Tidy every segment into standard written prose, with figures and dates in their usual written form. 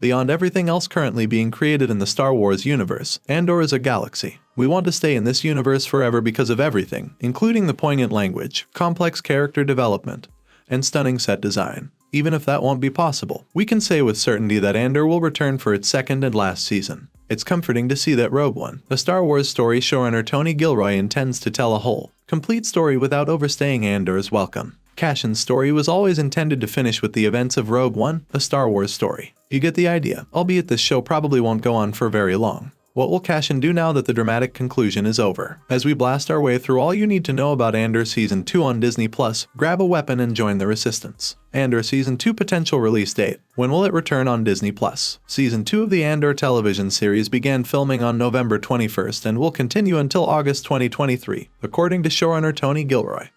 Beyond everything else currently being created in the Star Wars universe, Andor is a galaxy. We want to stay in this universe forever because of everything, including the poignant language, complex character development, and stunning set design. Even if that won't be possible, we can say with certainty that Andor will return for its second and last season. It's comforting to see that Rogue One, a Star Wars story showrunner Tony Gilroy intends to tell a whole, complete story without overstaying Andor is welcome. Cassian's story was always intended to finish with the events of Rogue One, a Star Wars story. You get the idea, albeit this show probably won't go on for very long. What will Cassian do now that the dramatic conclusion is over? As we blast our way through all you need to know about Andor Season 2 on Disney+, grab a weapon and join the resistance. Andor Season 2 potential release date. When will it return on Disney+? Season 2 of the Andor television series began filming on November 21st and will continue until August 2023, according to showrunner Tony Gilroy,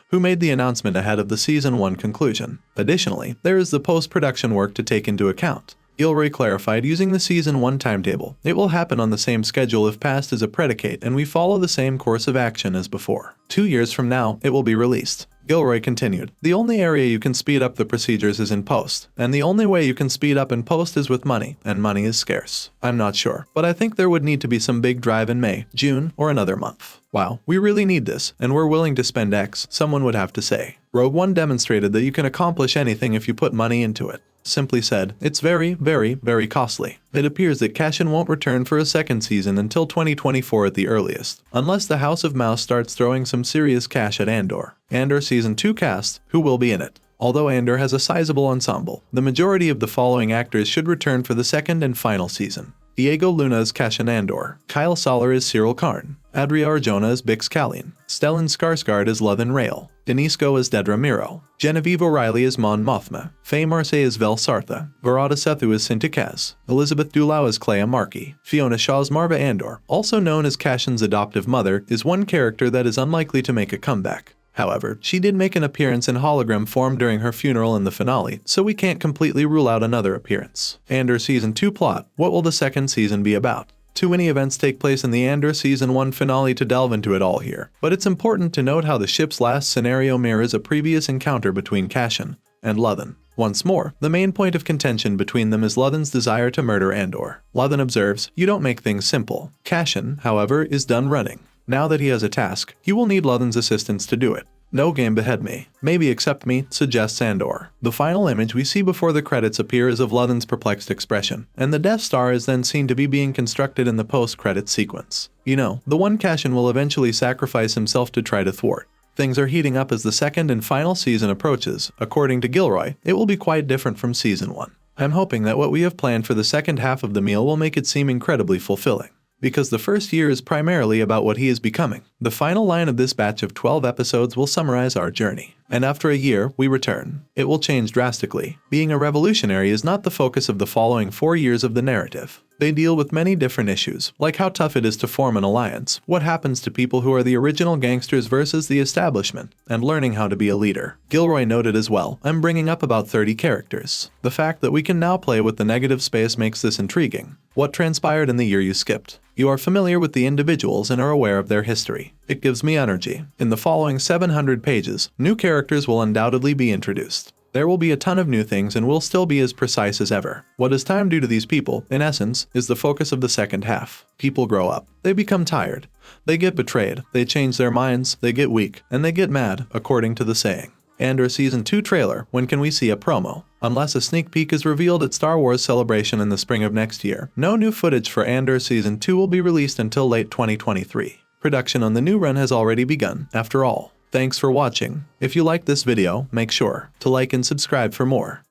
who made the announcement ahead of the Season 1 conclusion. Additionally, there is the post-production work to take into account. Gilroy clarified using the Season 1 timetable. It will happen on the same schedule if past is a predicate and we follow the same course of action as before. 2 years from now, it will be released. Gilroy continued, the only area you can speed up the procedures is in post, and the only way you can speed up in post is with money, and money is scarce. I'm not sure, but I think there would need to be some big drive in May, June, or another month. Wow, we really need this, and we're willing to spend X, someone would have to say. Rogue One demonstrated that you can accomplish anything if you put money into it. Simply said, it's very, very, very costly. It appears that Cassian won't return for a second season until 2024 at the earliest, unless the House of Mouse starts throwing some serious cash at Andor. Andor Season 2 cast, who will be in it? Although Andor has a sizable ensemble, the majority of the following actors should return for the second and final season. Diego Luna as Cassian Andor, Kyle Soller as Cyril Karn, Adria Arjona as Bix Kalin, Stellan Skarsgård as Luthen Rael, Denise Go as Dedra Miro, Genevieve O'Reilly as Mon Mothma, Faye Marseille as Vel Sartha, Varada Sethu as Cinta Kaz, Elizabeth Dulau as Clea Markey. Fiona Shaw as Marva Andor, also known as Cassian's adoptive mother, is one character that is unlikely to make a comeback. However, she did make an appearance in hologram form during her funeral in the finale, so we can't completely rule out another appearance. Andor Season 2 plot. What will the second season be about? Too many events take place in the Andor Season 1 finale to delve into it all here, but it's important to note how the ship's last scenario mirrors a previous encounter between Cassian and Luthen. Once more, the main point of contention between them is Luthen's desire to murder Andor. Luthen observes, you don't make things simple. Cassian, however, is done running. Now that he has a task, he will need Luthen's assistance to do it. No game behead me. Maybe accept me, suggests Andor. The final image we see before the credits appear is of Luthen's perplexed expression, and the Death Star is then seen to be being constructed in the post-credits sequence. You know, the one Cassian will eventually sacrifice himself to try to thwart. Things are heating up as the second and final season approaches. According to Gilroy, it will be quite different from Season 1. I'm hoping that what we have planned for the second half of the meal will make it seem incredibly fulfilling, because the first year is primarily about what he is becoming. The final line of this batch of 12 episodes will summarize our journey. And after a year, we return. It will change drastically. Being a revolutionary is not the focus of the following 4 years of the narrative. They deal with many different issues, like how tough it is to form an alliance, what happens to people who are the original gangsters versus the establishment, and learning how to be a leader. Gilroy noted as well, I'm bringing up about 30 characters. The fact that we can now play with the negative space makes this intriguing. What transpired in the year you skipped? You are familiar with the individuals and are aware of their history. It gives me energy. In the following 700 pages, new characters will undoubtedly be introduced. There will be a ton of new things and will still be as precise as ever. What does time do to these people, in essence, is the focus of the second half. People grow up. They become tired. They get betrayed. They change their minds. They get weak. And they get mad, according to the saying. Andor Season 2 trailer. When can we see a promo? Unless a sneak peek is revealed at Star Wars Celebration in the spring of next year, no new footage for Andor Season 2 will be released until late 2023. Production on the new run has already begun, after all. Thanks for watching. If you liked this video, make sure to like and subscribe for more.